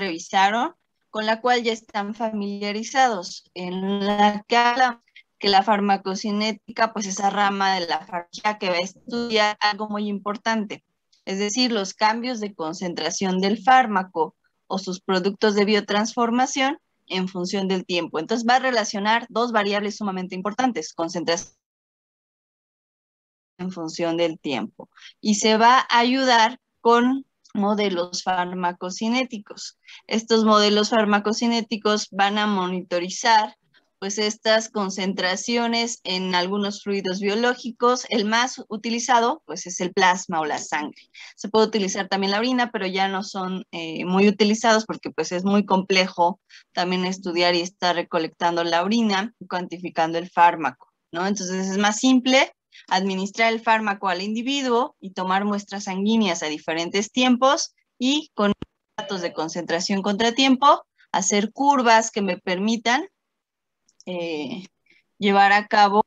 revisaron, con la cual ya están familiarizados, en la que habla que la farmacocinética, pues esa rama de la farmacia que va a estudiar algo muy importante, es decir, los cambios de concentración del fármaco o sus productos de biotransformación en función del tiempo. Entonces va a relacionar dos variables sumamente importantes, concentración en función del tiempo. Y se va a ayudar con modelos farmacocinéticos. Estos modelos farmacocinéticos van a monitorizar pues estas concentraciones en algunos fluidos biológicos. El más utilizado pues es el plasma o la sangre. Se puede utilizar también la orina, pero ya no son muy utilizados porque pues es muy complejo también estudiar y estar recolectando la orina y cuantificando el fármaco, ¿no? Entonces es más simple administrar el fármaco al individuo y tomar muestras sanguíneas a diferentes tiempos y con datos de concentración contra tiempo, hacer curvas que me permitan llevar a cabo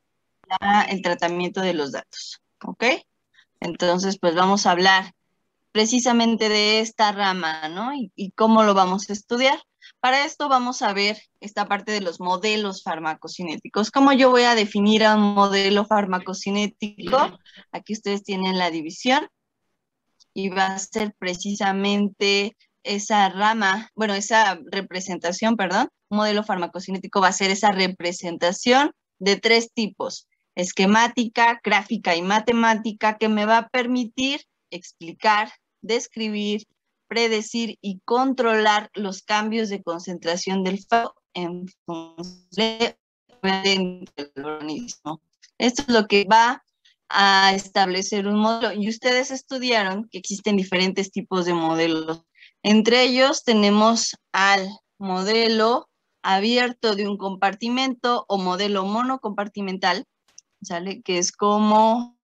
el tratamiento de los datos, ¿ok? Entonces, pues vamos a hablar precisamente de esta rama, ¿no? Y cómo lo vamos a estudiar. Para esto vamos a ver esta parte de los modelos farmacocinéticos. ¿Cómo yo voy a definir a un modelo farmacocinético? Aquí ustedes tienen la división y va a ser precisamente esa rama, bueno, esa representación, perdón, un modelo farmacocinético va a ser esa representación de tres tipos: esquemática, gráfica y matemática, que me va a permitir explicar, describir, predecir y controlar los cambios de concentración del fármaco en función del organismo. Esto es lo que va a establecer un modelo. Y ustedes estudiaron que existen diferentes tipos de modelos. Entre ellos tenemos al modelo abierto de un compartimento o modelo monocompartimental, ¿sale? Que es como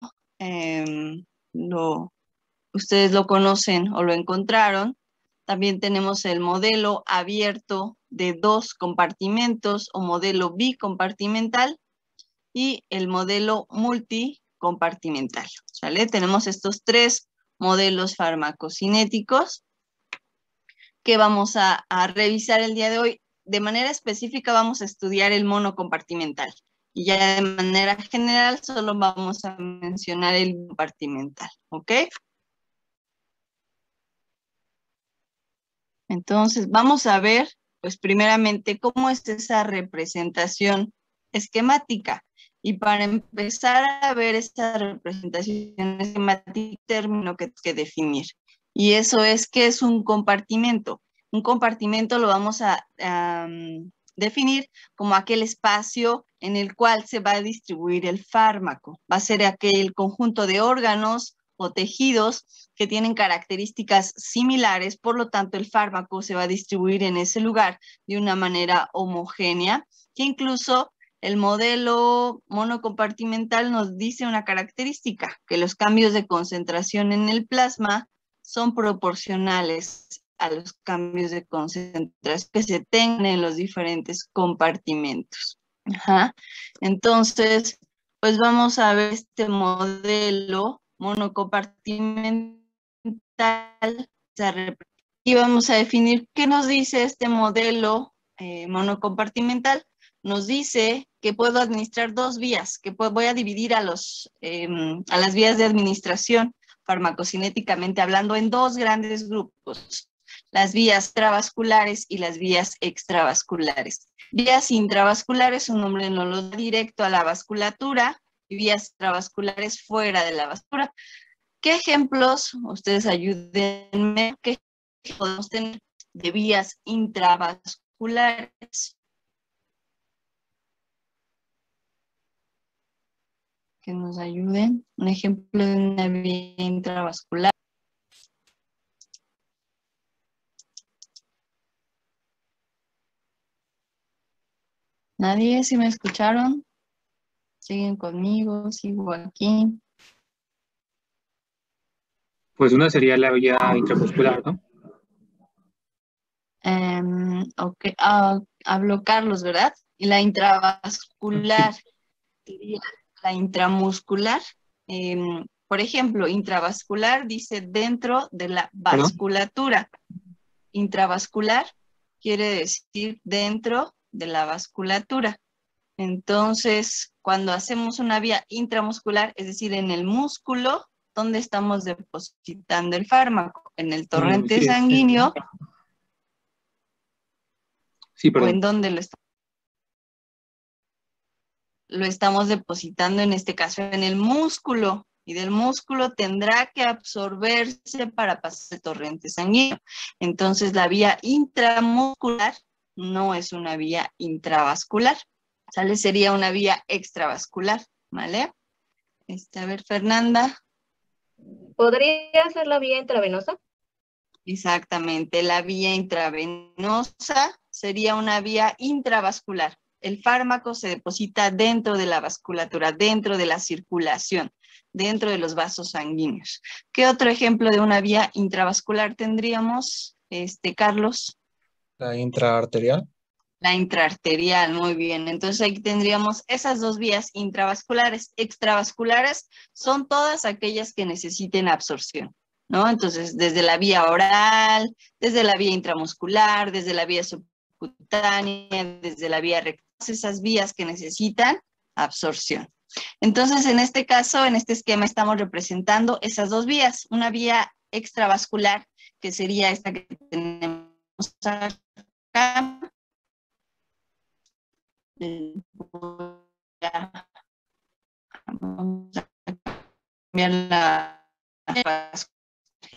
ustedes lo conocen o lo encontraron. También tenemos el modelo abierto de dos compartimentos o modelo bicompartimental y el modelo multicompartimental, ¿sale? Tenemos estos tres modelos farmacocinéticos que vamos a revisar el día de hoy. De manera específica vamos a estudiar el monocompartimental y ya de manera general solo vamos a mencionar el compartimental, ¿ok? Entonces vamos a ver, pues primeramente, cómo es esa representación esquemática. Y para empezar a ver esta representación esquemática, término que definir. Y eso es, ¿qué es un compartimento? Un compartimento lo vamos a definir como aquel espacio en el cual se va a distribuir el fármaco. Va a ser aquel conjunto de órganos o tejidos que tienen características similares, por lo tanto el fármaco se va a distribuir en ese lugar de una manera homogénea, que incluso el modelo monocompartimental nos dice una característica, que los cambios de concentración en el plasma son proporcionales a los cambios de concentración que se tengan en los diferentes compartimentos. Ajá. Entonces, pues vamos a ver este modelo monocompartimental y vamos a definir qué nos dice este modelo monocompartimental. Nos dice que puedo administrar dos vías, que voy a dividir a las vías de administración farmacocinéticamente hablando en dos grandes grupos: las vías intravasculares y las vías extravasculares. Vías intravasculares, su nombre no lo da, directo a la vasculatura, y vías extravasculares fuera de la vasculatura. ¿Qué ejemplos, ustedes ayúdenme, qué ejemplos podemos tener de vías intravasculares? Que nos ayuden. Un ejemplo de una vía intravascular. ¿Nadie? ¿Sí me escucharon? ¿Siguen conmigo? ¿Sigo aquí? Pues una sería la vía intramuscular, ¿no? Ok, habló Carlos, ¿verdad? Y la intravascular Sí, sería la intramuscular. Por ejemplo, intravascular dice dentro de la perdón. vasculatura. intravascular quiere decir dentro de la vasculatura. Entonces, cuando hacemos una vía intramuscular, es decir, en el músculo, ¿dónde estamos depositando el fármaco? ¿En el torrente Sí, sanguíneo sí, o en perdón. dónde lo estamos depositando, en este caso en el músculo? Y del músculo tendrá que absorberse para pasar el torrente sanguíneo. Entonces, la vía intramuscular no es una vía intravascular, ¿sale? Sería una vía extravascular, ¿vale? A ver, Fernanda. ¿Podría ser la vía intravenosa? Exactamente, la vía intravenosa sería una vía intravascular. El fármaco se deposita dentro de la vasculatura, dentro de la circulación, dentro de los vasos sanguíneos. ¿Qué otro ejemplo de una vía intravascular tendríamos, Carlos? La intraarterial. La intraarterial, muy bien. Entonces aquí tendríamos esas dos vías intravasculares. Extravasculares son todas aquellas que necesiten absorción, ¿no? Entonces, desde la vía oral, desde la vía intramuscular, desde la vía subcutánea, desde la vía rectal, esas vías que necesitan absorción. Entonces, en este caso, en este esquema, estamos representando esas dos vías. Una vía extravascular, que sería esta que tenemos acá. Vamos a cambiar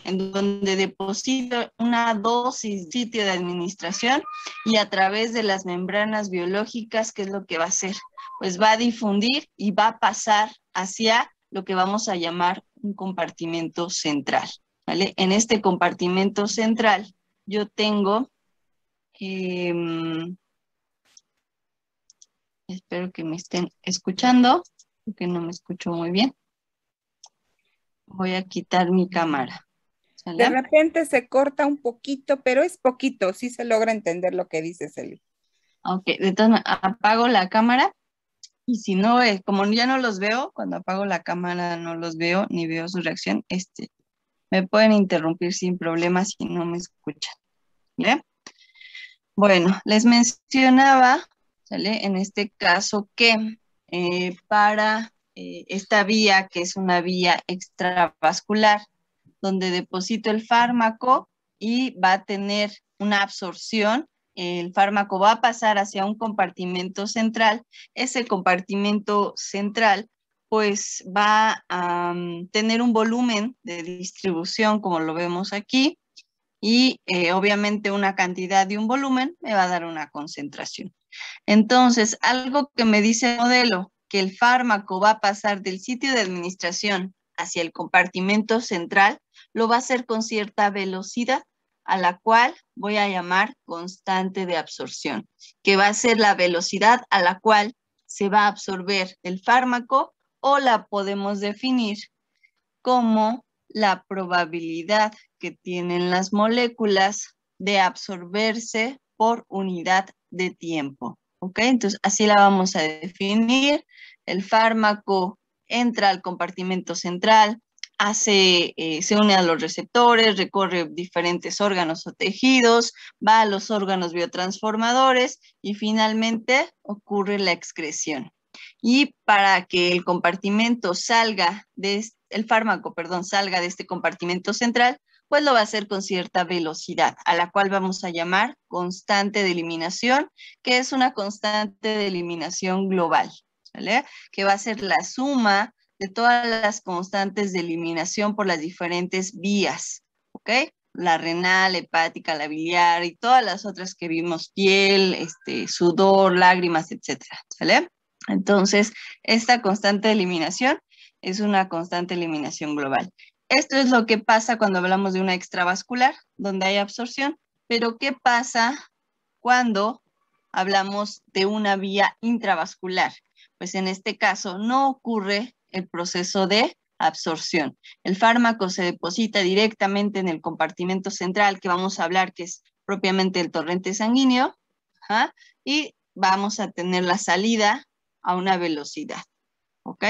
en donde deposito una dosis, sitio de administración, y a través de las membranas biológicas, ¿qué es lo que va a hacer? Pues va a difundir y va a pasar hacia lo que vamos a llamar un compartimento central, ¿vale? En este compartimento central yo tengo, espero que me estén escuchando, porque no me escucho muy bien. Voy a quitar mi cámara. De repente se corta un poquito, pero es poquito, sí se logra entender lo que dice Celi. Ok, entonces apago la cámara y si no, como ya no los veo, cuando apago la cámara no los veo ni veo su reacción, me pueden interrumpir sin problema si no me escuchan, ¿vale? Bueno, les mencionaba, ¿sale? En este caso que para esta vía, que es una vía extravascular, donde deposito el fármaco y va a tener una absorción, el fármaco va a pasar hacia un compartimento central. Ese compartimento central pues va a tener un volumen de distribución, como lo vemos aquí, y obviamente una cantidad de un volumen me va a dar una concentración. Entonces, algo que me dice el modelo, que el fármaco va a pasar del sitio de administración hacia el compartimento central, lo va a hacer con cierta velocidad, a la cual voy a llamar constante de absorción, que va a ser la velocidad a la cual se va a absorber el fármaco, o la podemos definir como la probabilidad que tienen las moléculas de absorberse por unidad de tiempo. ¿Ok? Entonces, así la vamos a definir. El fármaco entra al compartimento central, se une a los receptores, recorre diferentes órganos o tejidos, va a los órganos biotransformadores y finalmente ocurre la excreción. Y para que el compartimento salga el fármaco, perdón, salga de este compartimento central, pues lo va a hacer con cierta velocidad, a la cual vamos a llamar constante de eliminación, que es una constante de eliminación global, ¿vale? Que va a ser la suma de todas las constantes de eliminación por las diferentes vías, ¿ok? La renal, hepática, la biliar y todas las otras que vimos, piel, sudor, lágrimas, etcétera, ¿vale? Entonces, esta constante de eliminación es una constante de eliminación global. Esto es lo que pasa cuando hablamos de una extravascular, donde hay absorción, pero ¿qué pasa cuando hablamos de una vía intravascular? Pues en este caso no ocurre el proceso de absorción. El fármaco se deposita directamente en el compartimento central, que vamos a hablar que es propiamente el torrente sanguíneo, y vamos a tener la salida a una velocidad, ¿ok?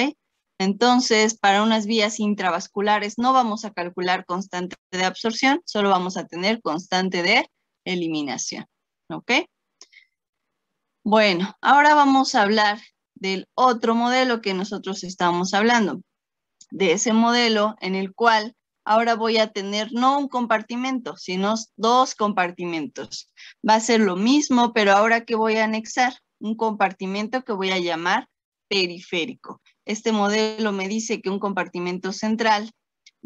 Entonces, para unas vías intravasculares no vamos a calcular constante de absorción, solo vamos a tener constante de eliminación. ¿Ok? Bueno, ahora vamos a hablar del otro modelo que nosotros estábamos hablando. De ese modelo en el cual ahora voy a tener no un compartimento, sino dos compartimentos. Va a ser lo mismo, pero ahora que voy a anexar un compartimento que voy a llamar periférico. Este modelo me dice que un compartimento central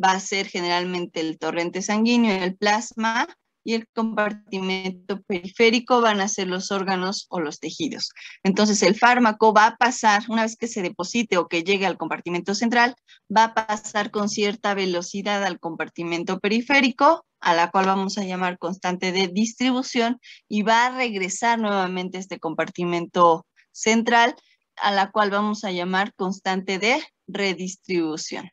va a ser generalmente el torrente sanguíneo, el plasma, y el compartimento periférico van a ser los órganos o los tejidos. Entonces el fármaco va a pasar, una vez que se deposite o que llegue al compartimento central, va a pasar con cierta velocidad al compartimento periférico, a la cual vamos a llamar constante de distribución, y va a regresar nuevamente a este compartimento central, a la cual vamos a llamar constante de redistribución.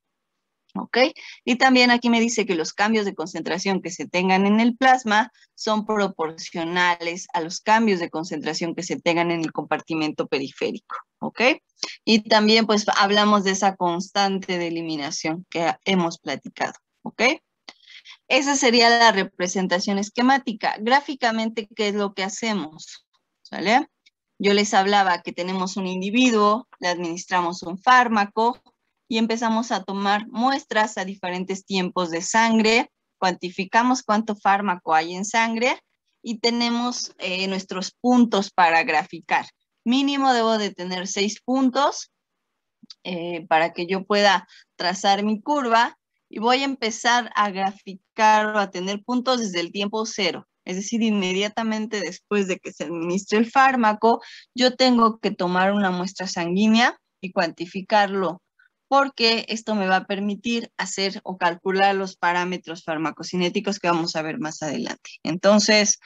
¿Ok? Y también aquí me dice que los cambios de concentración que se tengan en el plasma son proporcionales a los cambios de concentración que se tengan en el compartimento periférico. ¿Ok? Y también pues hablamos de esa constante de eliminación que hemos platicado. ¿Ok? Esa sería la representación esquemática. Gráficamente, ¿qué es lo que hacemos? ¿Sale? Yo les hablaba que tenemos un individuo, le administramos un fármaco, y empezamos a tomar muestras a diferentes tiempos de sangre, cuantificamos cuánto fármaco hay en sangre y tenemos nuestros puntos para graficar. Mínimo debo de tener 6 puntos para que yo pueda trazar mi curva y voy a empezar a graficar o a tener puntos desde el tiempo 0. Es decir, inmediatamente después de que se administre el fármaco, yo tengo que tomar una muestra sanguínea y cuantificarlo, porque esto me va a permitir hacer o calcular los parámetros farmacocinéticos que vamos a ver más adelante. Entonces,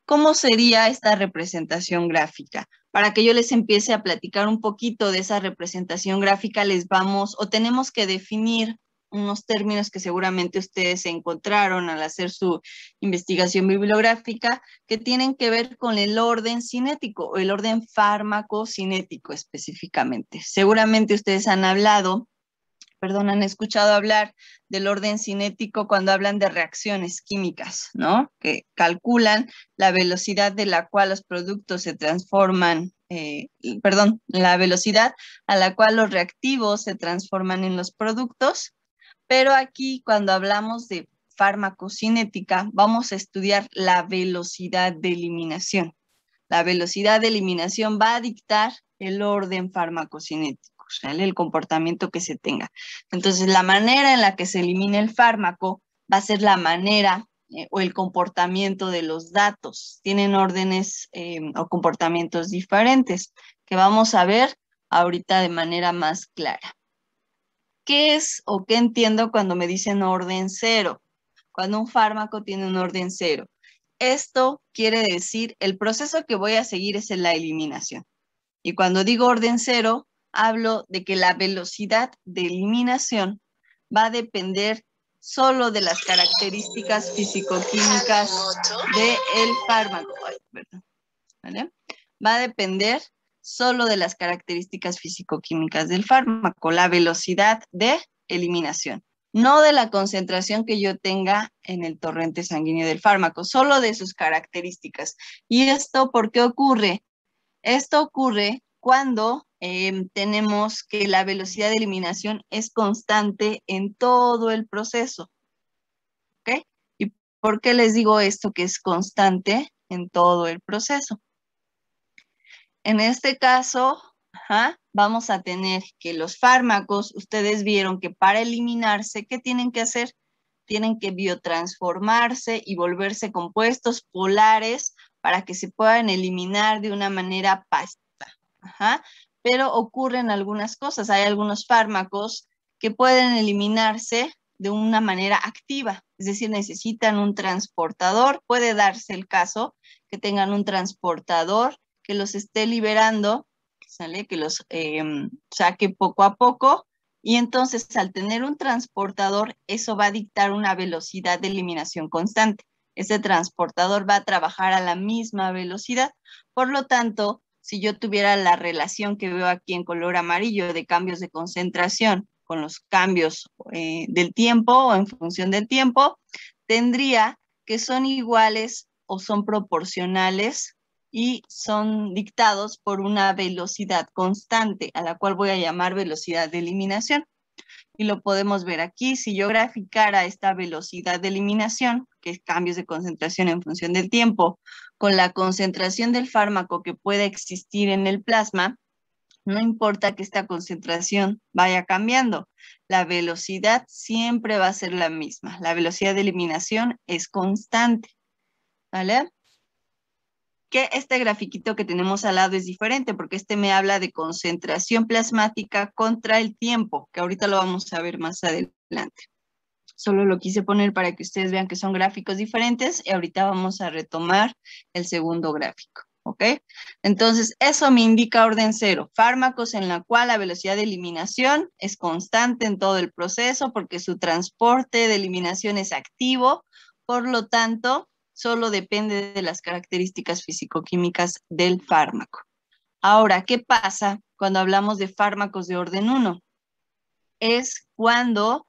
¿cómo sería esta representación gráfica? Para que yo les empiece a platicar un poquito de esa representación gráfica, les vamos o tenemos que definir unos términos que seguramente ustedes encontraron al hacer su investigación bibliográfica, que tienen que ver con el orden cinético o el orden farmacocinético específicamente. Seguramente ustedes han escuchado hablar del orden cinético cuando hablan de reacciones químicas, ¿no? Que calculan la velocidad de la cual los productos se transforman, la velocidad a la cual los reactivos se transforman en los productos. Pero aquí, cuando hablamos de farmacocinética, vamos a estudiar la velocidad de eliminación. La velocidad de eliminación va a dictar el orden farmacocinético, ¿sale? El comportamiento que se tenga. Entonces, la manera en la que se elimina el fármaco va a ser la manera o el comportamiento de los datos. Tienen órdenes o comportamientos diferentes que vamos a ver ahorita de manera más clara. ¿Qué es o qué entiendo cuando me dicen orden 0? Cuando un fármaco tiene un orden 0. Esto quiere decir, el proceso que voy a seguir es en la eliminación. Y cuando digo orden 0, hablo de que la velocidad de eliminación va a depender solo de las características físico-químicas del fármaco. ¿Vale? Va a depender solo de las características físico-químicas del fármaco, la velocidad de eliminación, no de la concentración que yo tenga en el torrente sanguíneo del fármaco, solo de sus características. ¿Y esto por qué ocurre? Esto ocurre cuando tenemos que la velocidad de eliminación es constante en todo el proceso. ¿Ok? ¿Y por qué les digo esto que es constante en todo el proceso? En este caso, vamos a tener que los fármacos, ustedes vieron que para eliminarse, ¿qué tienen que hacer? Tienen que biotransformarse y volverse compuestos polares para que se puedan eliminar de una manera pasiva. Pero ocurren algunas cosas. Hay algunos fármacos que pueden eliminarse de una manera activa, es decir, necesitan un transportador. Puede darse el caso que tengan un transportador que los esté liberando, ¿sale? Que los saque poco a poco, y entonces al tener un transportador, eso va a dictar una velocidad de eliminación constante. Ese transportador va a trabajar a la misma velocidad. Por lo tanto, si yo tuviera la relación que veo aquí en color amarillo de cambios de concentración con los cambios del tiempo o en función del tiempo, tendría que son iguales o son proporcionales y son dictados por una velocidad constante, a la cual voy a llamar velocidad de eliminación. Y lo podemos ver aquí. Si yo graficara esta velocidad de eliminación, que es cambios de concentración en función del tiempo, con la concentración del fármaco que pueda existir en el plasma, no importa que esta concentración vaya cambiando, la velocidad siempre va a ser la misma. La velocidad de eliminación es constante, ¿vale? Que este grafiquito que tenemos al lado es diferente porque este me habla de concentración plasmática contra el tiempo, que ahorita lo vamos a ver más adelante. Solo lo quise poner para que ustedes vean que son gráficos diferentes y ahorita vamos a retomar el segundo gráfico, ¿ok? Entonces, eso me indica orden cero, fármacos en la cual la velocidad de eliminación es constante en todo el proceso porque su transporte de eliminación es activo, por lo tanto, solo depende de las características físico-químicas del fármaco. Ahora, ¿qué pasa cuando hablamos de fármacos de orden 1? Es cuando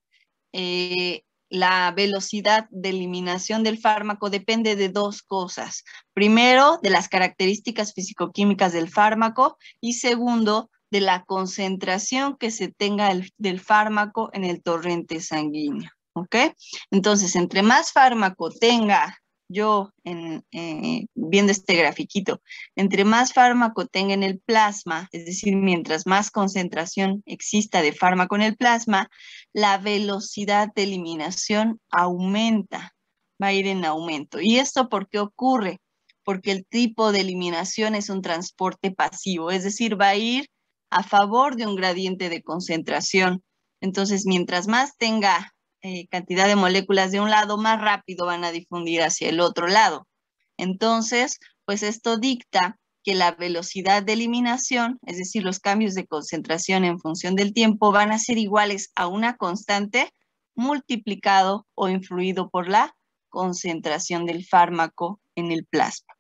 la velocidad de eliminación del fármaco depende de dos cosas. Primero, de las características físico-químicas del fármaco y segundo, de la concentración que se tenga del fármaco en el torrente sanguíneo. ¿Ok? Entonces, entre más fármaco tenga yo viendo este grafiquito, entre más fármaco tenga en el plasma, es decir, mientras más concentración exista de fármaco en el plasma, la velocidad de eliminación aumenta, va a ir en aumento. ¿Y esto por qué ocurre? Porque el tipo de eliminación es un transporte pasivo, es decir, va a ir a favor de un gradiente de concentración. Entonces, mientras más tenga cantidad de moléculas de un lado, más rápido van a difundir hacia el otro lado. Entonces, pues esto dicta que la velocidad de eliminación, es decir, los cambios de concentración en función del tiempo, van a ser iguales a una constante multiplicado o influido por la concentración del fármaco en el plasma.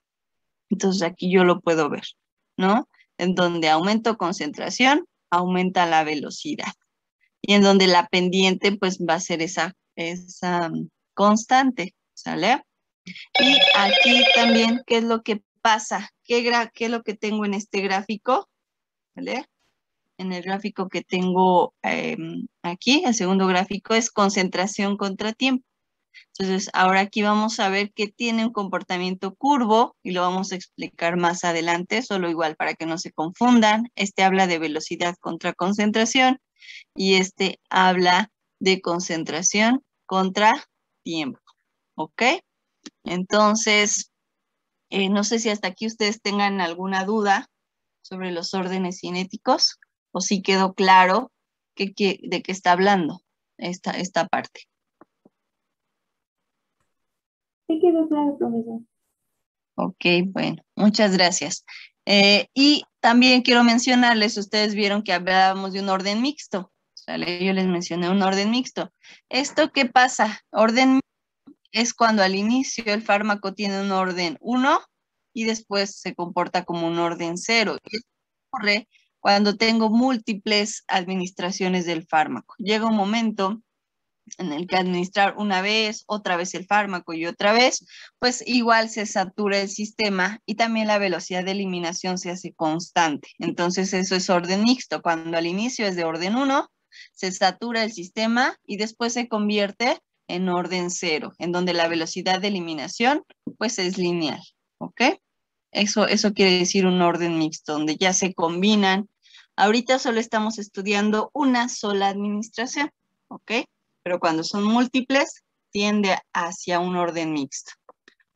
Entonces aquí yo lo puedo ver, ¿no? En donde aumento concentración, aumenta la velocidad. Y en donde la pendiente pues va a ser esa constante, ¿sale? Y aquí también, ¿qué es lo que pasa? ¿Qué es lo que tengo en este gráfico? ¿Vale? En el gráfico que tengo aquí, el segundo gráfico es concentración contra tiempo. Entonces, ahora aquí vamos a ver que tiene un comportamiento curvo y lo vamos a explicar más adelante, solo igual para que no se confundan. Este habla de velocidad contra concentración y este habla de concentración contra tiempo, ¿ok? Entonces, no sé si hasta aquí ustedes tengan alguna duda sobre los órdenes cinéticos o si quedó claro de qué está hablando esta parte. Sí quedó claro, profesor. Ok, bueno, muchas gracias. Y también quiero mencionarles, ustedes vieron que hablábamos de un orden mixto, ¿sale? Yo les mencioné un orden mixto. ¿Esto qué pasa? Orden mixto es cuando al inicio el fármaco tiene un orden 1 y después se comporta como un orden 0. Y esto ocurre cuando tengo múltiples administraciones del fármaco. Llega un momento en el que administrar una vez, otra vez el fármaco y otra vez, pues igual se satura el sistema y también la velocidad de eliminación se hace constante. Entonces eso es orden mixto. Cuando al inicio es de orden 1, se satura el sistema y después se convierte en orden 0, en donde la velocidad de eliminación pues es lineal, ¿ok? Eso quiere decir un orden mixto, donde ya se combinan. Ahorita solo estamos estudiando una sola administración, ¿ok? Pero cuando son múltiples, tiende hacia un orden mixto,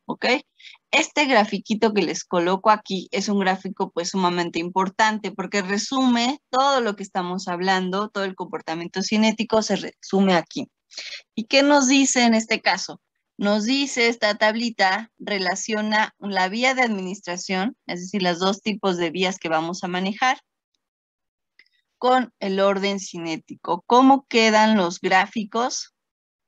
¿ok? Este grafiquito que les coloco aquí es un gráfico pues sumamente importante porque resume todo lo que estamos hablando, todo el comportamiento cinético se resume aquí. ¿Y qué nos dice en este caso? Nos dice esta tablita, relaciona la vía de administración, es decir, los dos tipos de vías que vamos a manejar, con el orden cinético. ¿Cómo quedan los gráficos?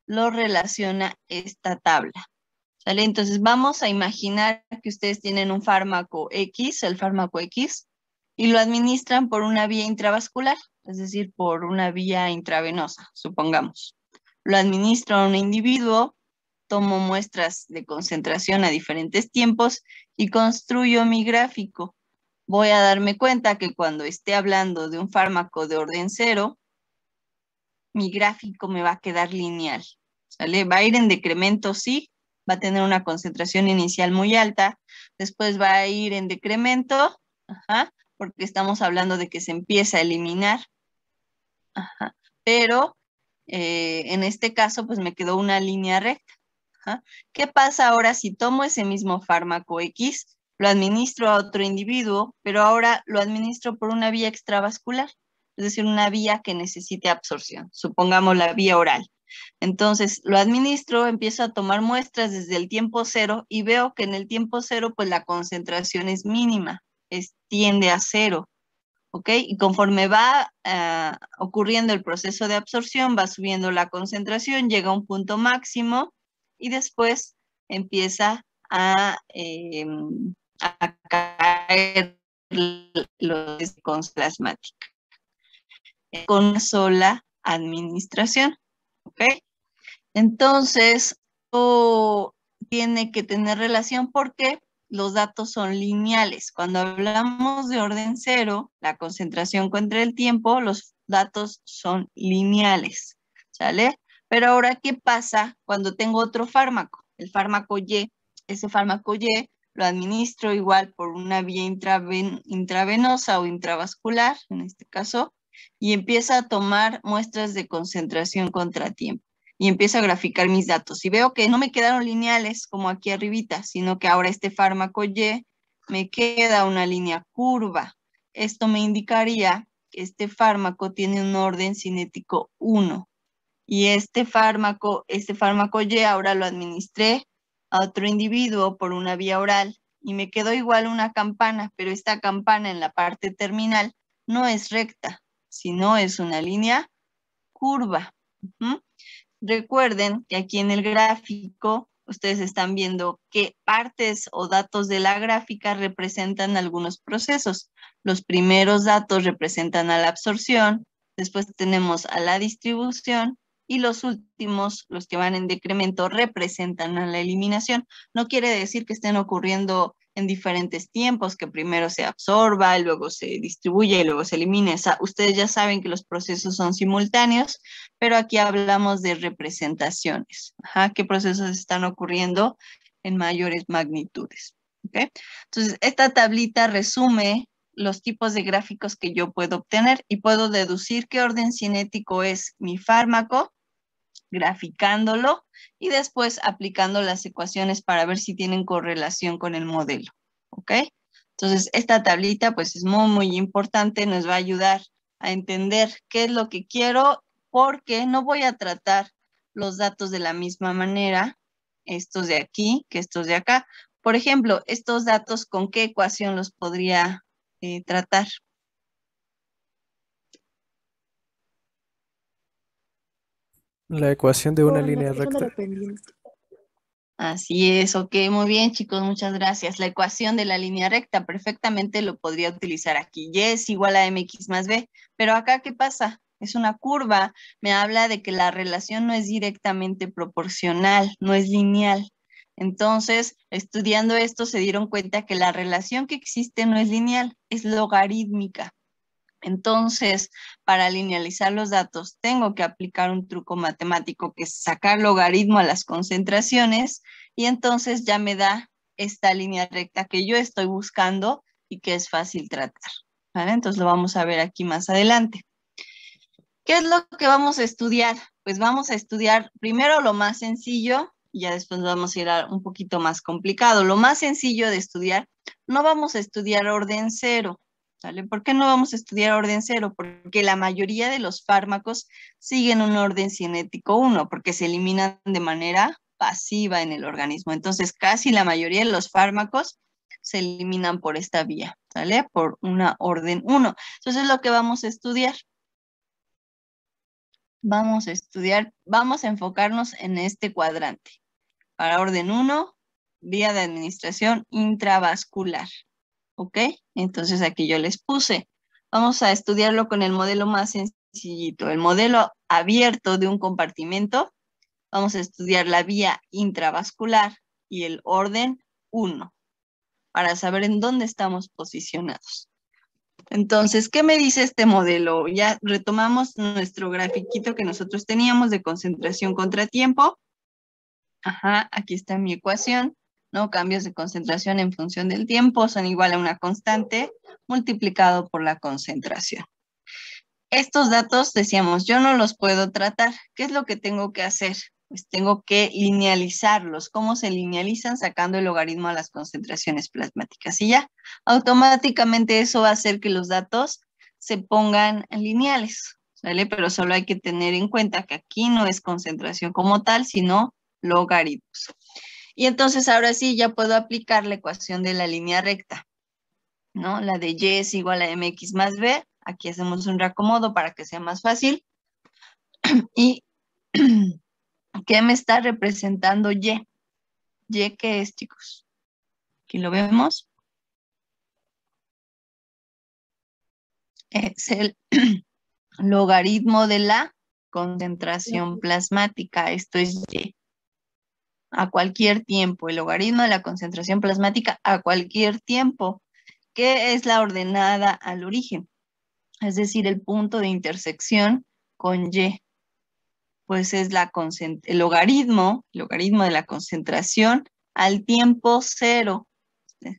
Lo relaciona esta tabla. ¿Sale? Entonces vamos a imaginar que ustedes tienen un fármaco X, el fármaco X, y lo administran por una vía intravascular, es decir, por una vía intravenosa, supongamos. Lo administra a un individuo tomo muestras de concentración a diferentes tiempos y construyo mi gráfico. Voy a darme cuenta que cuando esté hablando de un fármaco de orden 0, mi gráfico me va a quedar lineal, ¿sale? Va a ir en decremento, sí, va a tener una concentración inicial muy alta, después va a ir en decremento, porque estamos hablando de que se empieza a eliminar, pero en este caso pues me quedó una línea recta. ¿Qué pasa ahora si tomo ese mismo fármaco X, lo administro a otro individuo, pero ahora lo administro por una vía extravascular? Es decir, una vía que necesite absorción, supongamos la vía oral. Entonces, lo administro, empiezo a tomar muestras desde el tiempo 0 y veo que en el tiempo 0, pues la concentración es mínima, tiende a 0, ¿ok? Y conforme va ocurriendo el proceso de absorción, va subiendo la concentración, llega a un punto máximo y después empieza a caer los plasmática con una sola administración, ¿ok? Entonces, todo tiene que tener relación porque los datos son lineales. Cuando hablamos de orden 0, la concentración contra el tiempo, los datos son lineales, ¿sale? Pero ahora, ¿qué pasa cuando tengo otro fármaco? El fármaco Y, ese fármaco Y lo administro igual por una vía intravenosa o intravascular, en este caso, y empieza a tomar muestras de concentración contra tiempo. Y empiezo a graficar mis datos. Y veo que no me quedaron lineales como aquí arribita, sino que ahora este fármaco Y me queda una línea curva. Esto me indicaría que este fármaco tiene un orden cinético 1. Y este fármaco Y ahora lo administré a otro individuo por una vía oral y me quedó igual una campana, pero esta campana en la parte terminal no es recta, sino es una línea curva. Recuerden que aquí en el gráfico ustedes están viendo qué partes o datos de la gráfica representan algunos procesos. Los primeros datos representan a la absorción, después tenemos a la distribución y los últimos, los que van en decremento, representan a la eliminación. No quiere decir que estén ocurriendo en diferentes tiempos, que primero se absorba, y luego se distribuye y luego se elimine. O sea, ustedes ya saben que los procesos son simultáneos, pero aquí hablamos de representaciones. ¿Qué procesos están ocurriendo en mayores magnitudes? ¿Okay? Entonces, esta tablita resume los tipos de gráficos que yo puedo obtener y puedo deducir qué orden cinético es mi fármaco, graficándolo y después aplicando las ecuaciones para ver si tienen correlación con el modelo, ¿ok? Entonces, esta tablita pues es muy, muy importante, nos va a ayudar a entender qué es lo que quiero, porque no voy a tratar los datos de la misma manera, estos de aquí que estos de acá. Por ejemplo, estos datos, ¿con qué ecuación los podría tratar? La ecuación de una Por la línea ecuación de recta. la pendiente. Así es, ok, muy bien chicos, muchas gracias. La ecuación de la línea recta perfectamente lo podría utilizar aquí. Y es igual a mx más b, pero acá ¿qué pasa? Es una curva, me habla de que la relación no es directamente proporcional, no es lineal. Entonces, estudiando esto se dieron cuenta que la relación que existe no es lineal, es logarítmica. Entonces, para linealizar los datos, tengo que aplicar un truco matemático que es sacar logaritmo a las concentraciones y entonces ya me da esta línea recta que yo estoy buscando y que es fácil tratar, ¿vale? Entonces lo vamos a ver aquí más adelante. ¿Qué es lo que vamos a estudiar? Pues vamos a estudiar primero lo más sencillo y ya después vamos a ir a un poquito más complicado. Lo más sencillo de estudiar, no vamos a estudiar orden 0. ¿Vale? ¿Por qué no vamos a estudiar orden 0? Porque la mayoría de los fármacos siguen un orden cinético 1, porque se eliminan de manera pasiva en el organismo. Entonces, casi la mayoría de los fármacos se eliminan por esta vía, ¿vale? Por una orden 1. Entonces, lo que vamos a estudiar. Vamos a enfocarnos en este cuadrante. Para orden 1, vía de administración intravascular. ¿Ok? Entonces aquí yo les puse. Vamos a estudiarlo con el modelo más sencillito. El modelo abierto de un compartimento vamos a estudiar la vía intravascular y el orden 1 para saber en dónde estamos posicionados. Entonces, ¿qué me dice este modelo? Ya retomamos nuestro grafiquito que nosotros teníamos de concentración contra tiempo. Ajá, aquí está mi ecuación, ¿no? Cambios de concentración en función del tiempo son igual a una constante multiplicado por la concentración. Estos datos, decíamos, yo no los puedo tratar. ¿Qué es lo que tengo que hacer? Pues tengo que linealizarlos. ¿Cómo se linealizan? Sacando el logaritmo a las concentraciones plasmáticas. Y ya, automáticamente eso va a hacer que los datos se pongan lineales, ¿vale? Pero solo hay que tener en cuenta que aquí no es concentración como tal, sino logaritmos. Y entonces ahora sí ya puedo aplicar la ecuación de la línea recta, ¿no? La de y es igual a mx más b. Aquí hacemos un reacomodo para que sea más fácil. ¿Y qué me está representando y? ¿Y qué es, chicos? Aquí lo vemos. Es el logaritmo de la concentración plasmática. Esto es y. A cualquier tiempo. El logaritmo de la concentración plasmática a cualquier tiempo. ¿Qué es la ordenada al origen? Es decir, el punto de intersección con y. Pues es el logaritmo de la concentración al tiempo 0.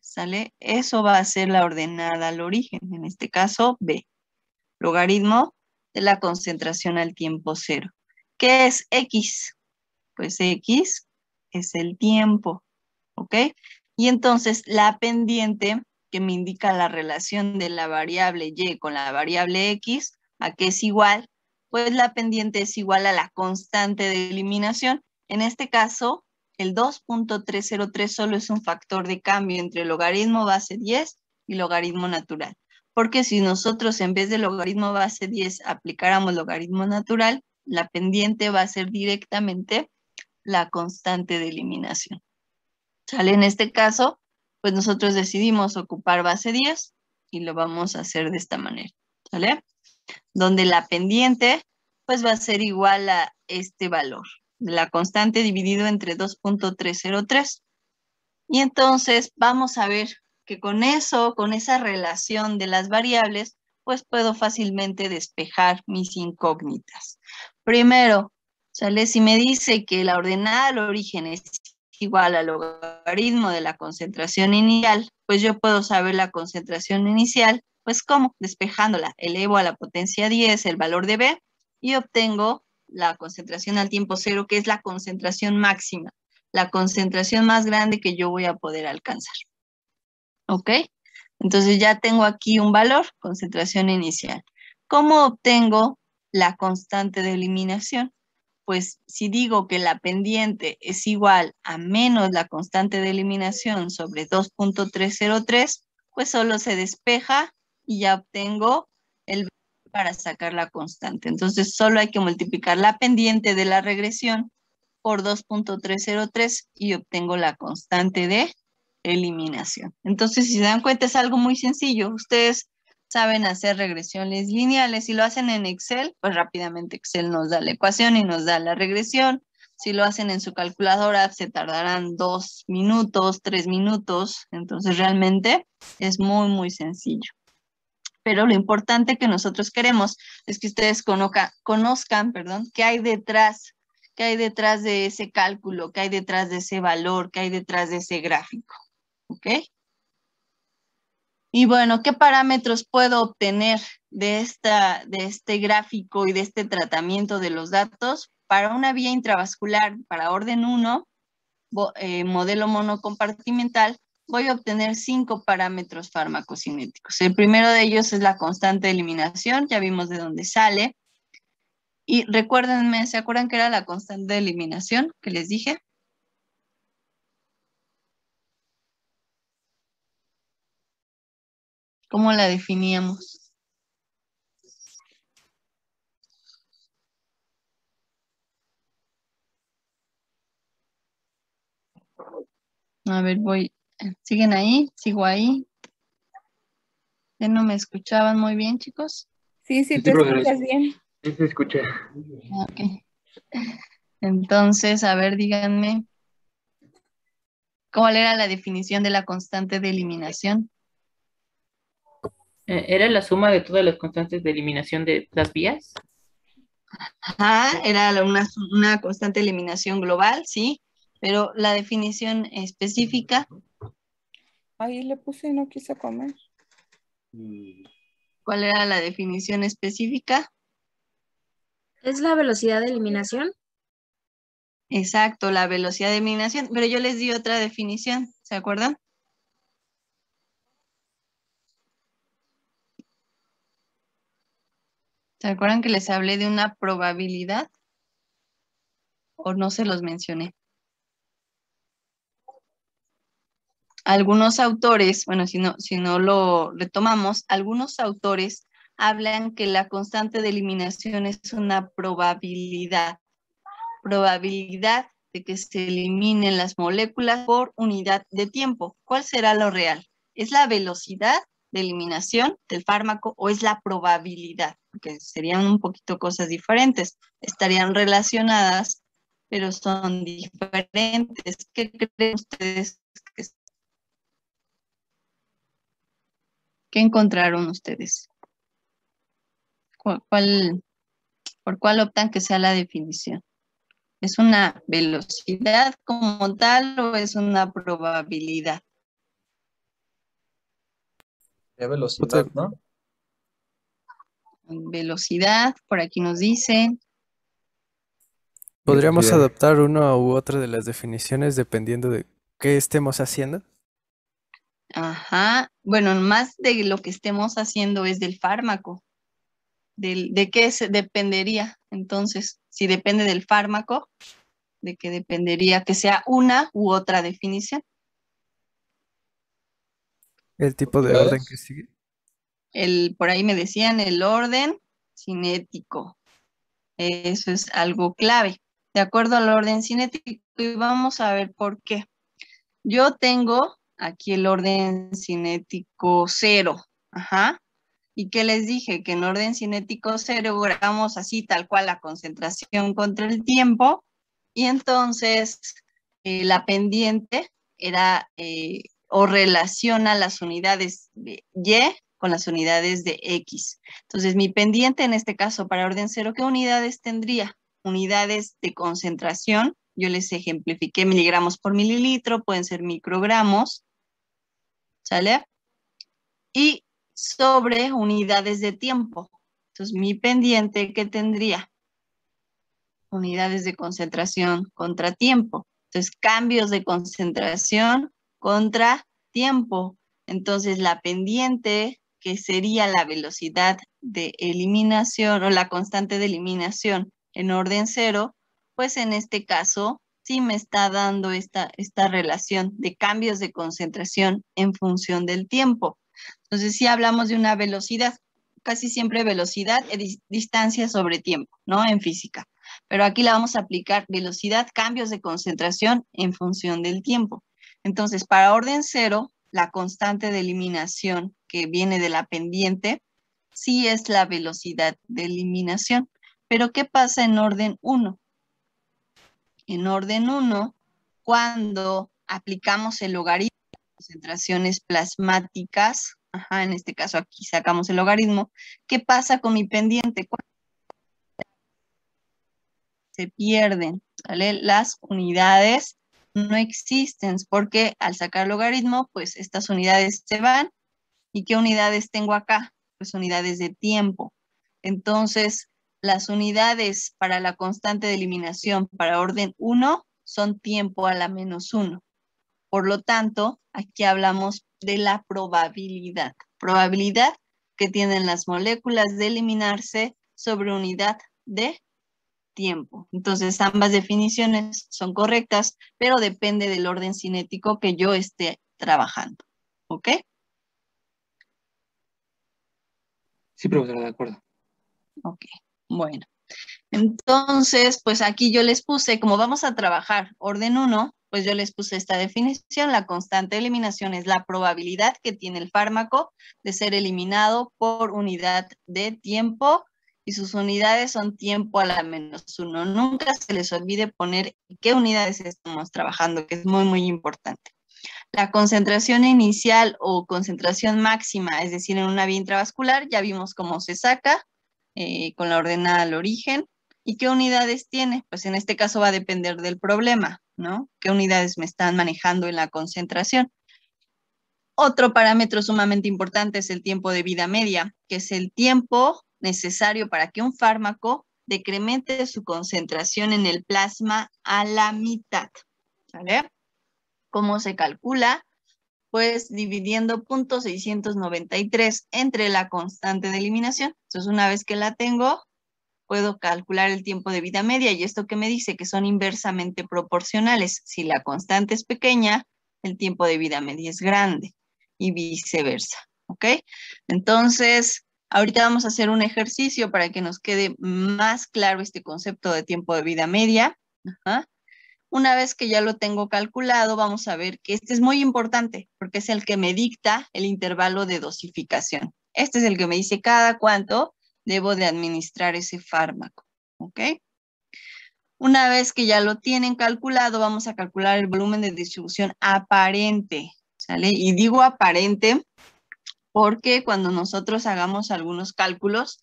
¿Sale? Eso va a ser la ordenada al origen, en este caso B. Logaritmo de la concentración al tiempo 0. ¿Qué es X? Pues X es el tiempo, ¿ok? Y entonces la pendiente que me indica la relación de la variable Y con la variable X, ¿a qué es igual? Pues la pendiente es igual a la constante de eliminación. En este caso, el 2.303 solo es un factor de cambio entre logaritmo base 10 y logaritmo natural. Porque si nosotros en vez de logaritmo base 10 aplicáramos logaritmo natural, la pendiente va a ser directamente la constante de eliminación. ¿Sale? En este caso, pues nosotros decidimos ocupar base 10 y lo vamos a hacer de esta manera. ¿Sale? Donde la pendiente pues va a ser igual a este valor, de la constante dividido entre 2.303. Y entonces vamos a ver que con eso, con esa relación de las variables, pues puedo fácilmente despejar mis incógnitas. Primero, ¿sale? Si me dice que la ordenada al origen es igual al logaritmo de la concentración inicial, pues yo puedo saber la concentración inicial, pues ¿cómo? Despejándola. Elevo a la potencia 10 el valor de B y obtengo la concentración al tiempo 0, que es la concentración máxima, la concentración más grande que yo voy a poder alcanzar. ¿Ok? Entonces ya tengo aquí un valor, concentración inicial. ¿Cómo obtengo la constante de eliminación? Pues si digo que la pendiente es igual a menos la constante de eliminación sobre 2.303, pues solo se despeja y ya obtengo el valor para sacar la constante. Entonces solo hay que multiplicar la pendiente de la regresión por 2.303 y obtengo la constante de eliminación. Entonces, si se dan cuenta, es algo muy sencillo. Ustedes saben hacer regresiones lineales. Si lo hacen en Excel, pues rápidamente Excel nos da la ecuación y nos da la regresión. Si lo hacen en su calculadora, se tardarán 2 minutos, 3 minutos. Entonces, realmente es muy, muy sencillo. Pero lo importante que nosotros queremos es que ustedes conozcan, qué hay detrás de ese cálculo, qué hay detrás de ese valor, qué hay detrás de ese gráfico. ¿Ok? Y bueno, ¿qué parámetros puedo obtener de este gráfico y de este tratamiento de los datos? Para una vía intravascular, para orden 1, modelo monocompartimental, voy a obtener 5 parámetros farmacocinéticos. El primero de ellos es la constante de eliminación, ya vimos de dónde sale. Y recuérdenme, ¿se acuerdan que era la constante de eliminación que les dije? ¿Cómo la definíamos? A ver, ¿siguen ahí? ¿Sigo ahí? ¿Ya no me escuchaban muy bien, chicos? Sí, sí, Sí, te profesora, escuchas bien. sí se escucha. Ok. Entonces, a ver, díganme, ¿cuál era la definición de la constante de eliminación? ¿Era la suma de todas las constantes de eliminación de las vías? Ajá, era una constante de eliminación global, sí, pero la definición específica, Ahí le puse y no quiso comer. ¿cuál era la definición específica? ¿Es la velocidad de eliminación? Exacto, la velocidad de eliminación, pero yo les di otra definición, ¿se acuerdan? ¿Se acuerdan que les hablé de una probabilidad? ¿O no se los mencioné? Algunos autores, bueno, si no lo retomamos, algunos autores hablan que la constante de eliminación es una probabilidad de que se eliminen las moléculas por unidad de tiempo. ¿Cuál será lo real? ¿Es la velocidad de eliminación del fármaco o es la probabilidad? Porque serían un poquito cosas diferentes. Estarían relacionadas, pero son diferentes. ¿Qué creen ustedes que encontraron ustedes? ¿Por cuál optan que sea la definición? ¿Es una velocidad como tal o es una probabilidad? ¿Qué velocidad, no? Velocidad, por aquí nos dicen. ¿Podríamos Velocidad. adaptar una u otra de las definiciones dependiendo de qué estemos haciendo? Ajá. Bueno, más de lo que estemos haciendo es del fármaco. ¿De qué dependería? Entonces, si depende del fármaco, ¿de qué dependería que sea una u otra definición? El tipo de orden que sigue. Por ahí me decían el orden cinético. Eso es algo clave. De acuerdo al orden cinético, y vamos a ver por qué. Yo tengo aquí el orden cinético 0. Ajá. ¿Y qué les dije? Que en orden cinético 0 grabamos así tal cual la concentración contra el tiempo. Y entonces la pendiente era o relaciona las unidades de Y con las unidades de X. Entonces mi pendiente en este caso para orden 0, ¿qué unidades tendría? Unidades de concentración. Yo les ejemplifiqué miligramos por mililitro, pueden ser microgramos, ¿sale? Y sobre unidades de tiempo. Entonces, mi pendiente, ¿qué tendría? Unidades de concentración contra tiempo. Entonces, cambios de concentración contra tiempo. Entonces, la pendiente, que sería la velocidad de eliminación o la constante de eliminación en orden 0, pues en este caso sí me está dando esta relación de cambios de concentración en función del tiempo. Entonces, si hablamos de una velocidad, casi siempre velocidad es distancia sobre tiempo, ¿no? En física. Pero aquí la vamos a aplicar velocidad, cambios de concentración en función del tiempo. Entonces, para orden 0, la constante de eliminación que viene de la pendiente, sí es la velocidad de eliminación. Pero, ¿qué pasa en orden 1? En orden 1, cuando aplicamos el logaritmo de concentraciones plasmáticas, ajá, en este caso aquí sacamos el logaritmo, ¿qué pasa con mi pendiente? Se pierden, ¿vale? Las unidades no existen porque al sacar logaritmo, pues estas unidades se van. ¿Y qué unidades tengo acá? Pues unidades de tiempo. Entonces, las unidades para la constante de eliminación para orden 1 son tiempo a la menos 1. Por lo tanto, aquí hablamos de la probabilidad. Probabilidad que tienen las moléculas de eliminarse sobre unidad de tiempo. Entonces, ambas definiciones son correctas, pero depende del orden cinético que yo esté trabajando. ¿Ok? Sí, profesora, de acuerdo. Ok, bueno. Entonces, pues aquí yo les puse, como vamos a trabajar orden 1, pues yo les puse esta definición. La constante de eliminación es la probabilidad que tiene el fármaco de ser eliminado por unidad de tiempo. y sus unidades son tiempo a la -1. Nunca se les olvide poner qué unidades estamos trabajando, que es muy, muy importante. La concentración inicial o concentración máxima, es decir, en una vía intravascular, ya vimos cómo se saca con la ordenada al origen. ¿Y qué unidades tiene? Pues en este caso va a depender del problema, ¿no? ¿Qué unidades me están manejando en la concentración? Otro parámetro sumamente importante es el tiempo de vida media, que es el tiempo necesario para que un fármaco decremente su concentración en el plasma a la mitad, ¿vale? ¿Cómo se calcula? Pues dividiendo 0.693 entre la constante de eliminación. Entonces, una vez que la tengo, puedo calcular el tiempo de vida media. ¿Y esto qué me dice? Que son inversamente proporcionales. Si la constante es pequeña, el tiempo de vida media es grande y viceversa, ¿ok? Entonces, ahorita vamos a hacer un ejercicio para que nos quede más claro este concepto de tiempo de vida media. Ajá. Una vez que ya lo tengo calculado, vamos a ver que este es muy importante porque es el que me dicta el intervalo de dosificación. Este es el que me dice cada cuánto debo de administrar ese fármaco, ¿ok? Una vez que ya lo tienen calculado, vamos a calcular el volumen de distribución aparente, ¿sale? Y digo aparente porque cuando nosotros hagamos algunos cálculos,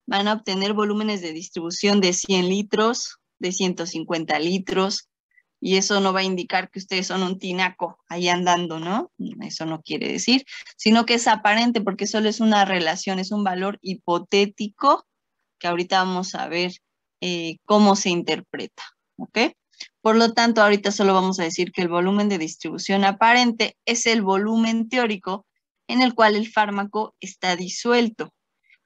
van a obtener volúmenes de distribución de 100 litros, de 150 litros, y eso no va a indicar que ustedes son un tinaco ahí andando, ¿no? Eso no quiere decir, sino que es aparente porque solo es una relación, es un valor hipotético que ahorita vamos a ver cómo se interpreta, ¿ok? Por lo tanto, ahorita solo vamos a decir que el volumen de distribución aparente es el volumen teórico en el cual el fármaco está disuelto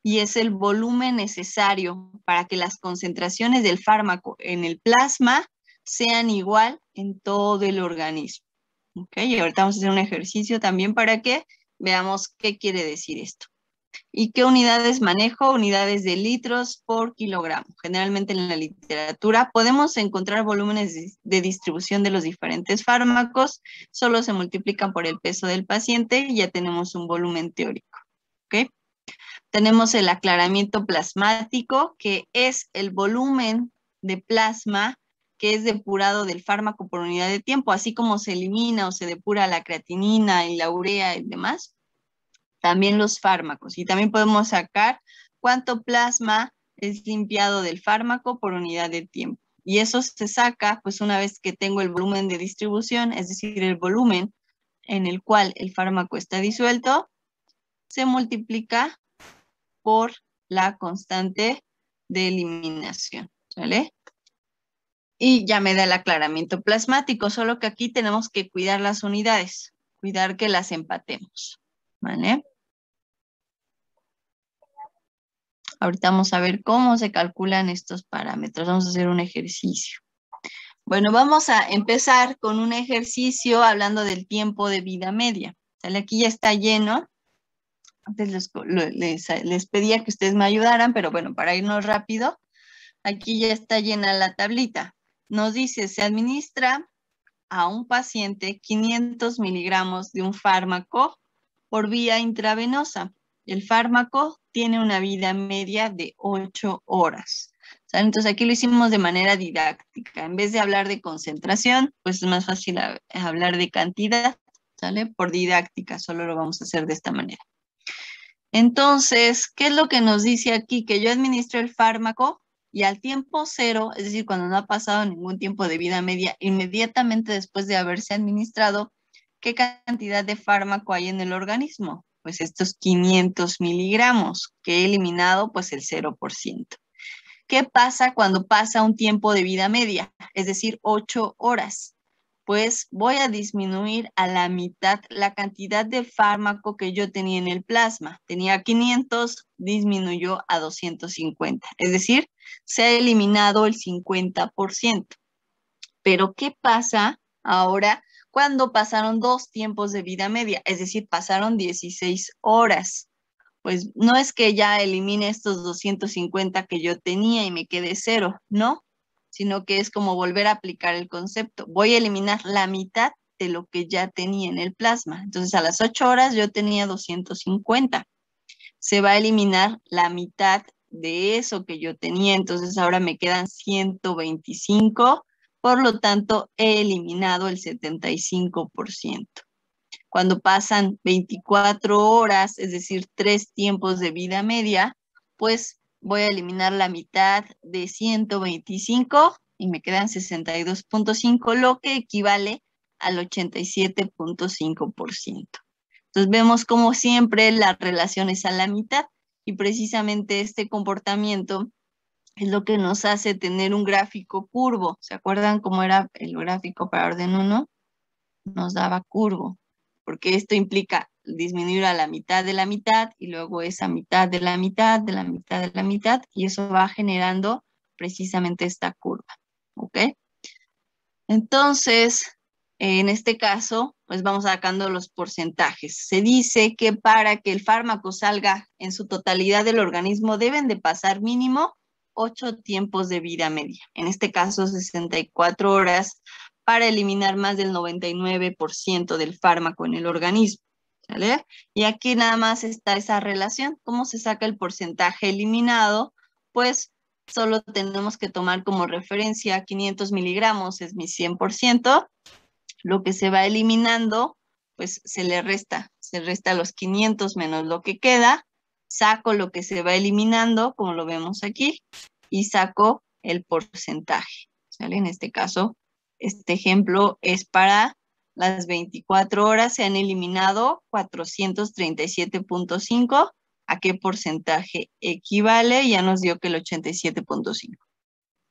y es el volumen necesario para que las concentraciones del fármaco en el plasma sean igual en todo el organismo. ¿Ok? Y ahorita vamos a hacer un ejercicio también para que veamos qué quiere decir esto. ¿Y qué unidades manejo? Unidades de litros por kilogramo. Generalmente en la literatura podemos encontrar volúmenes de distribución de los diferentes fármacos, solo se multiplican por el peso del paciente y ya tenemos un volumen teórico. ¿Ok? Tenemos el aclaramiento plasmático, que es el volumen de plasma que es depurado del fármaco por unidad de tiempo, así como se elimina o se depura la creatinina y la urea y demás, también los fármacos. Y también podemos sacar cuánto plasma es limpiado del fármaco por unidad de tiempo. Y eso se saca, pues una vez que tengo el volumen de distribución, es decir, el volumen en el cual el fármaco está disuelto, se multiplica por la constante de eliminación, ¿vale? Y ya me da el aclaramiento plasmático, solo que aquí tenemos que cuidar las unidades, cuidar que las empatemos, ¿vale? Ahorita vamos a ver cómo se calculan estos parámetros. Vamos a hacer un ejercicio. Bueno, vamos a empezar con un ejercicio hablando del tiempo de vida media. ¿Sale? Aquí ya está lleno. Antes les pedía que ustedes me ayudaran, pero bueno, para irnos rápido, aquí ya está llena la tablita. Nos dice, se administra a un paciente 500 miligramos de un fármaco por vía intravenosa. El fármaco tiene una vida media de 8 horas. ¿Sale? Entonces aquí lo hicimos de manera didáctica. En vez de hablar de concentración, pues es más fácil hablar de cantidad, ¿sale? Por didáctica, solo lo vamos a hacer de esta manera. Entonces, ¿qué es lo que nos dice aquí? Que yo administro el fármaco y al tiempo cero, es decir, cuando no ha pasado ningún tiempo de vida media, inmediatamente después de haberse administrado, ¿qué cantidad de fármaco hay en el organismo? Pues estos 500 miligramos, que he eliminado pues el 0%. ¿Qué pasa cuando pasa un tiempo de vida media? Es decir, 8 horas. Pues voy a disminuir a la mitad la cantidad de fármaco que yo tenía en el plasma. Tenía 500, disminuyó a 250. Es decir, se ha eliminado el 50%. Pero ¿qué pasa ahora cuando pasaron 2 tiempos de vida media? Es decir, pasaron 16 horas. Pues no es que ya elimine estos 250 que yo tenía y me quede 0, no, sino que es como volver a aplicar el concepto. Voy a eliminar la mitad de lo que ya tenía en el plasma. Entonces, a las 8 horas yo tenía 250. Se va a eliminar la mitad de eso que yo tenía, entonces ahora me quedan 125, por lo tanto he eliminado el 75%. Cuando pasan 24 horas, es decir, 3 tiempos de vida media, pues voy a eliminar la mitad de 125 y me quedan 62.5, lo que equivale al 87.5%. Entonces vemos como siempre la relación es a la mitad y precisamente este comportamiento es lo que nos hace tener un gráfico curvo. ¿Se acuerdan cómo era el gráfico para orden 1? Nos daba curvo, porque esto implica disminuir a la mitad de la mitad y luego esa mitad de la mitad, de la mitad de la mitad, y eso va generando precisamente esta curva, ¿ok? Entonces, en este caso, pues vamos sacando los porcentajes. Se dice que para que el fármaco salga en su totalidad del organismo deben de pasar mínimo 8 tiempos de vida media. En este caso, 64 horas para eliminar más del 99% del fármaco en el organismo. ¿Sale? Y aquí nada más está esa relación. ¿Cómo se saca el porcentaje eliminado? Pues solo tenemos que tomar como referencia 500 miligramos, es mi 100%. Lo que se va eliminando, pues se resta los 500 menos lo que queda, saco lo que se va eliminando, como lo vemos aquí, y saco el porcentaje. ¿Sale? En este caso, este ejemplo es para las 24 horas, se han eliminado 437.5. ¿A qué porcentaje equivale? Ya nos dio que el 87.5.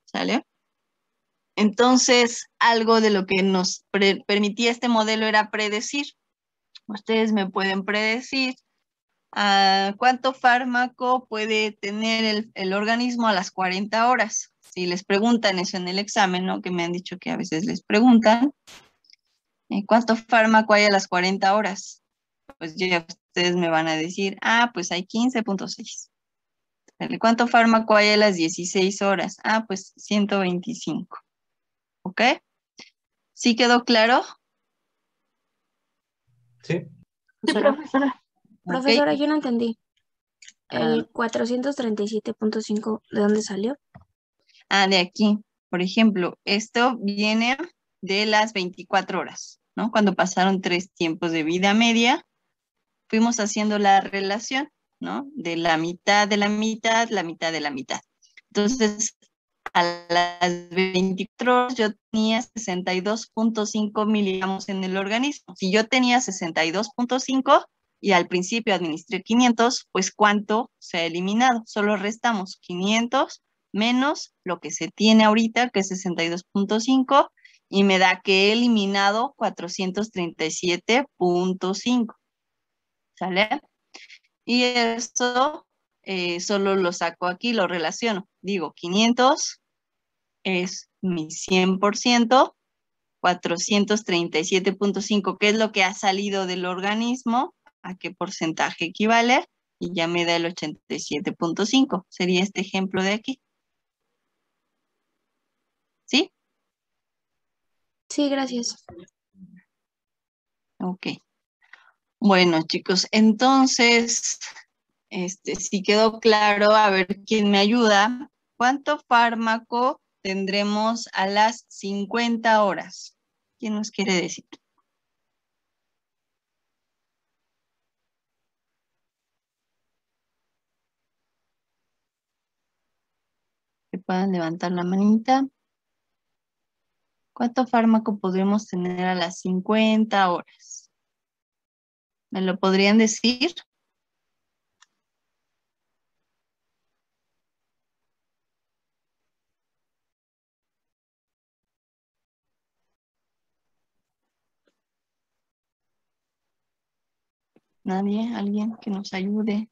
¿Sale? Entonces, algo de lo que nos permitía este modelo era predecir. Ustedes me pueden predecir cuánto fármaco puede tener el organismo a las 40 horas. Si les preguntan eso en el examen, ¿no? Que me han dicho que a veces les preguntan, ¿cuánto fármaco hay a las 40 horas? Pues ya ustedes me van a decir, pues hay 15.6. ¿Cuánto fármaco hay a las 16 horas? Pues 125. ¿Ok? ¿Sí quedó claro? Sí. Sí, profesora. Profesora, Ok. yo no entendí. Ah, El 437.5, ¿de dónde salió? de aquí. Por ejemplo, esto viene de las 24 horas, ¿no? Cuando pasaron 3 tiempos de vida media, fuimos haciendo la relación, ¿no? De la mitad de la mitad, la mitad de la mitad. Entonces, a las 24 horas yo tenía 62.5 miligramos en el organismo. Si yo tenía 62.5 y al principio administré 500, pues ¿cuánto se ha eliminado? Solo restamos 500 menos lo que se tiene ahorita, que es 62.5, y me da que he eliminado 437.5. ¿Sale? Y eso solo lo saco aquí, lo relaciono. Digo, 500 es mi 100%, 437.5, que es lo que ha salido del organismo, a qué porcentaje equivale, y ya me da el 87.5. Sería este ejemplo de aquí. ¿Sí? Sí, gracias. Ok. Bueno, chicos, entonces, si quedó claro, a ver quién me ayuda. ¿Cuánto fármaco tendremos a las 50 horas? ¿Quién nos quiere decir? Que puedan levantar la manita. ¿Cuánto fármaco podremos tener a las 50 horas? ¿Me lo podrían decir? ¿Nadie? ¿Alguien que nos ayude?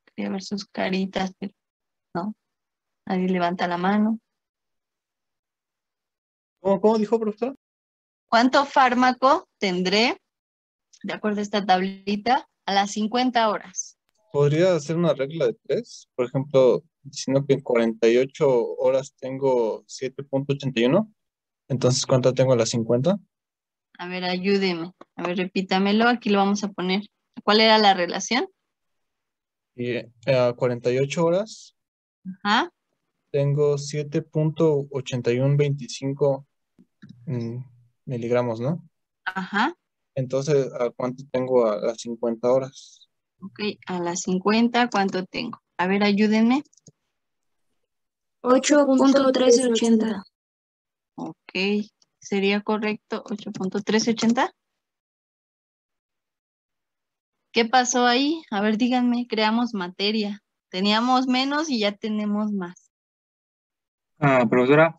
Quería ver sus caritas, pero no. Nadie levanta la mano. ¿Cómo dijo, profesor? ¿Cuánto fármaco tendré, de acuerdo a esta tablita, a las 50 horas? ¿Podría hacer una regla de 3? Por ejemplo, diciendo que en 48 horas tengo 7.81. Entonces, ¿cuánto tengo a las 50? A ver, ayúdeme. A ver, repítamelo. Aquí lo vamos a poner. ¿Cuál era la relación? Y a 48 horas Ajá, Tengo 7.8125 miligramos, ¿no? ajá. Entonces, ¿a cuánto tengo a las 50 horas? Ok, a las 50, ¿cuánto tengo? A ver, ayúdenme. 8.1380. Ok, ¿sería correcto 8.380? ¿Qué pasó ahí? A ver, díganme, creamos materia. Teníamos menos y ya tenemos más. Profesora,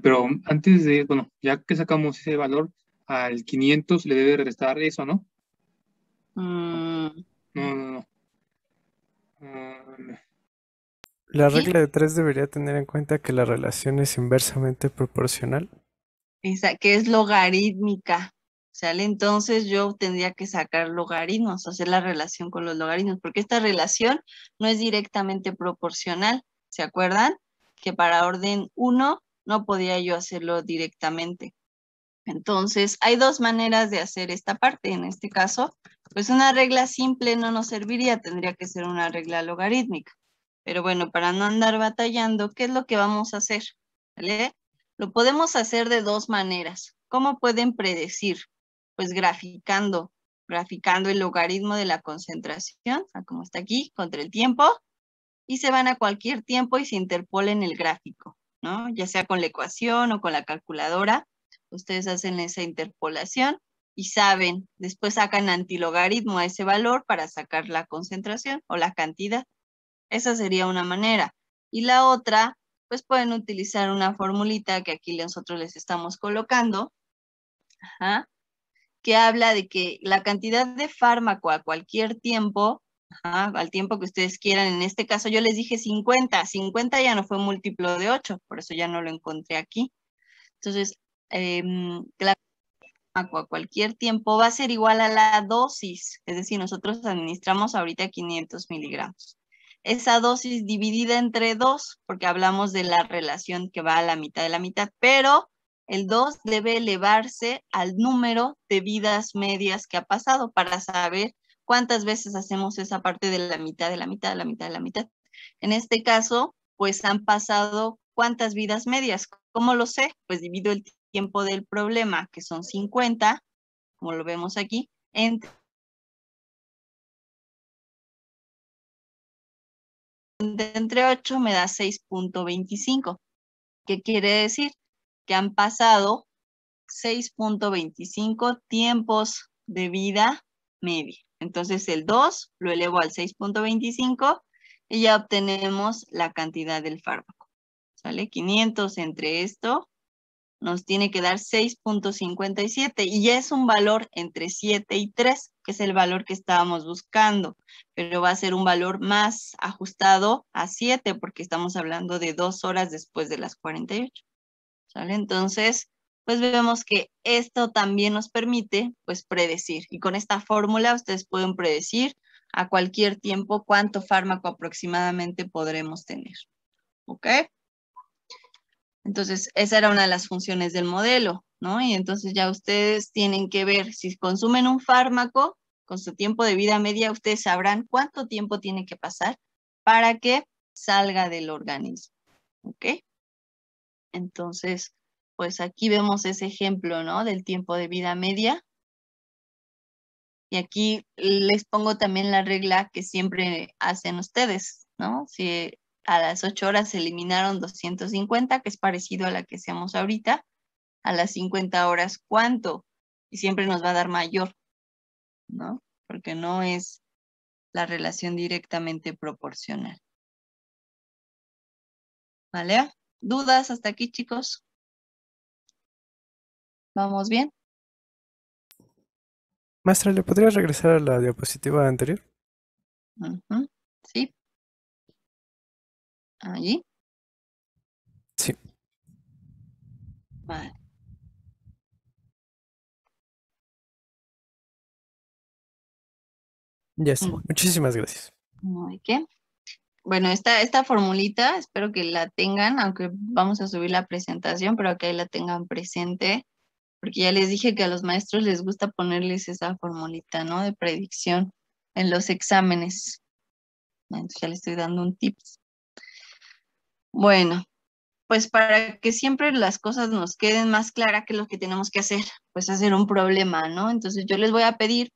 pero antes de, bueno, ya que sacamos ese valor, al 500 le debe restar eso, ¿no? Mm, No, no, no. Ah, La ¿sí? regla de 3 debería tener en cuenta que la relación es inversamente proporcional. Esa, que es logarítmica. ¿Sale? Entonces yo tendría que sacar logaritmos, hacer la relación con los logaritmos, porque esta relación no es directamente proporcional. ¿Se acuerdan? Que para orden 1 no podía yo hacerlo directamente. Entonces, hay dos maneras de hacer esta parte. En este caso, pues una regla simple no nos serviría, tendría que ser una regla logarítmica. Pero bueno, para no andar batallando, ¿qué es lo que vamos a hacer? ¿Vale? Lo podemos hacer de dos maneras. ¿Cómo pueden predecir? Pues graficando el logaritmo de la concentración, o sea, como está aquí, contra el tiempo, y se van a cualquier tiempo y se interpolen el gráfico, ¿no? Ya sea con la ecuación o con la calculadora, ustedes hacen esa interpolación y saben, después sacan antilogaritmo a ese valor para sacar la concentración o la cantidad. Esa sería una manera. Y la otra, pues pueden utilizar una formulita que aquí nosotros les estamos colocando, ajá, que habla de que la cantidad de fármaco a cualquier tiempo, ajá, al tiempo que ustedes quieran, en este caso yo les dije 50, 50 ya no fue múltiplo de 8, por eso ya no lo encontré aquí. Entonces, la fármaco a cualquier tiempo va a ser igual a la dosis, es decir, nosotros administramos ahorita 500 miligramos. Esa dosis dividida entre 2, porque hablamos de la relación que va a la mitad de la mitad, pero el 2 debe elevarse al número de vidas medias que ha pasado para saber cuántas veces hacemos esa parte de la mitad, de la mitad, de la mitad, de la mitad. En este caso, pues han pasado cuántas vidas medias. ¿Cómo lo sé? Pues divido el tiempo del problema, que son 50, como lo vemos aquí, entre 8 me da 6.25. ¿Qué quiere decir? Que han pasado 6.25 tiempos de vida media. Entonces el 2 lo elevo al 6.25 y ya obtenemos la cantidad del fármaco. ¿Sale? 500 entre esto nos tiene que dar 6.57 y ya es un valor entre 7 y 3, que es el valor que estábamos buscando, pero va a ser un valor más ajustado a 7 porque estamos hablando de 2 horas después de las 48. ¿Sale? Entonces, pues vemos que esto también nos permite pues predecir y con esta fórmula ustedes pueden predecir a cualquier tiempo cuánto fármaco aproximadamente podremos tener. ¿Ok? Entonces, esa era una de las funciones del modelo, ¿no? Y entonces ya ustedes tienen que ver si consumen un fármaco con su tiempo de vida media, ustedes sabrán cuánto tiempo tiene que pasar para que salga del organismo, ¿ok? Entonces, pues aquí vemos ese ejemplo, ¿no? Del tiempo de vida media. Y aquí les pongo también la regla que siempre hacen ustedes, ¿no? Si a las 8 horas se eliminaron 250, que es parecido a la que hacemos ahorita, a las 50 horas, ¿cuánto? Y siempre nos va a dar mayor, ¿no? Porque no es la relación directamente proporcional. ¿Vale? ¿Dudas hasta aquí, chicos? ¿Vamos bien? Maestra, ¿le podría regresar a la diapositiva anterior? Ujú. Sí. Allí. Sí. Vale. Ya está. Bueno, Muchísimas gracias. no hay qué. Bueno, esta formulita, espero que la tengan, aunque vamos a subir la presentación, pero que ahí la tengan presente, porque ya les dije que a los maestros les gusta ponerles esa formulita, ¿no? De predicción en los exámenes. Entonces ya les estoy dando un tips. Bueno, pues para que siempre las cosas nos queden más claras que lo que tenemos que hacer, pues hacer un problema, ¿no? Entonces yo les voy a pedir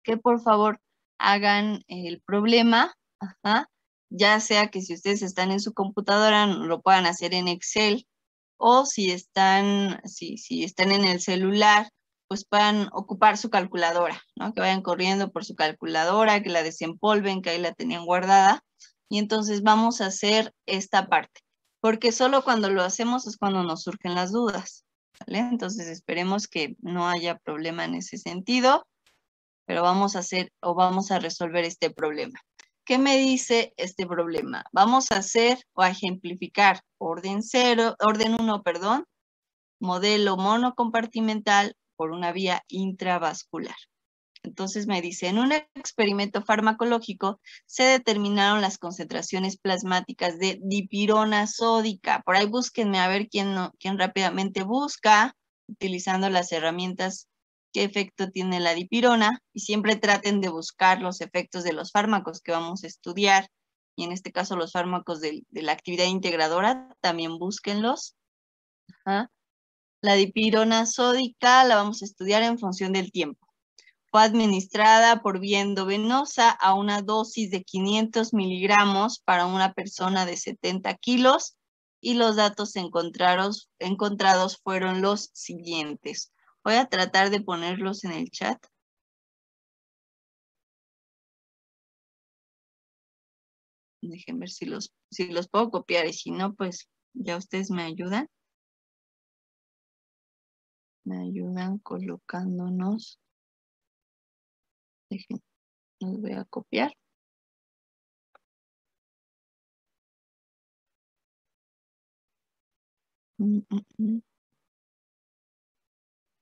que por favor hagan el problema, ajá, ya sea que si ustedes están en su computadora lo puedan hacer en Excel o si están en el celular, pues puedan ocupar su calculadora, ¿no? Que vayan corriendo por su calculadora, que la desempolven, que ahí la tenían guardada. Y entonces vamos a hacer esta parte, porque solo cuando lo hacemos es cuando nos surgen las dudas, ¿vale? Entonces esperemos que no haya problema en ese sentido, pero vamos a hacer o vamos a resolver este problema. ¿Qué me dice este problema? Vamos a hacer o a ejemplificar orden 1, perdón, modelo monocompartimental por una vía intravascular. Entonces me dice, en un experimento farmacológico se determinaron las concentraciones plasmáticas de dipirona sódica. Por ahí búsquenme a ver quién rápidamente busca, utilizando las herramientas, qué efecto tiene la dipirona, y siempre traten de buscar los efectos de los fármacos que vamos a estudiar, y en este caso los fármacos de la actividad integradora, también búsquenlos. Ajá. La dipirona sódica la vamos a estudiar en función del tiempo. Fue administrada por vía endovenosa a una dosis de 500 miligramos para una persona de 70 kilos y los datos encontrados fueron los siguientes. Voy a tratar de ponerlos en el chat. Dejen ver si los puedo copiar y si no, pues ya ustedes me ayudan. Me ayudan colocándonos. Dejen, los voy a copiar.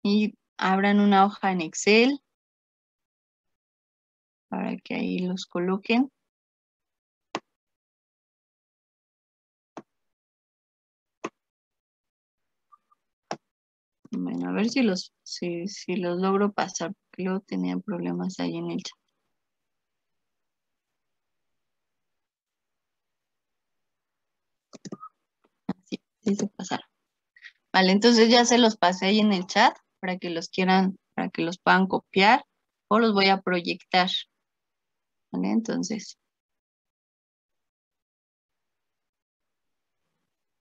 Y abran una hoja en Excel para que ahí los coloquen. Bueno, a ver si los logro pasar, porque luego tenían problemas ahí en el chat. Sí se pasaron. Vale, entonces ya se los pasé ahí en el chat para que los puedan copiar o los voy a proyectar. ¿Vale? Entonces,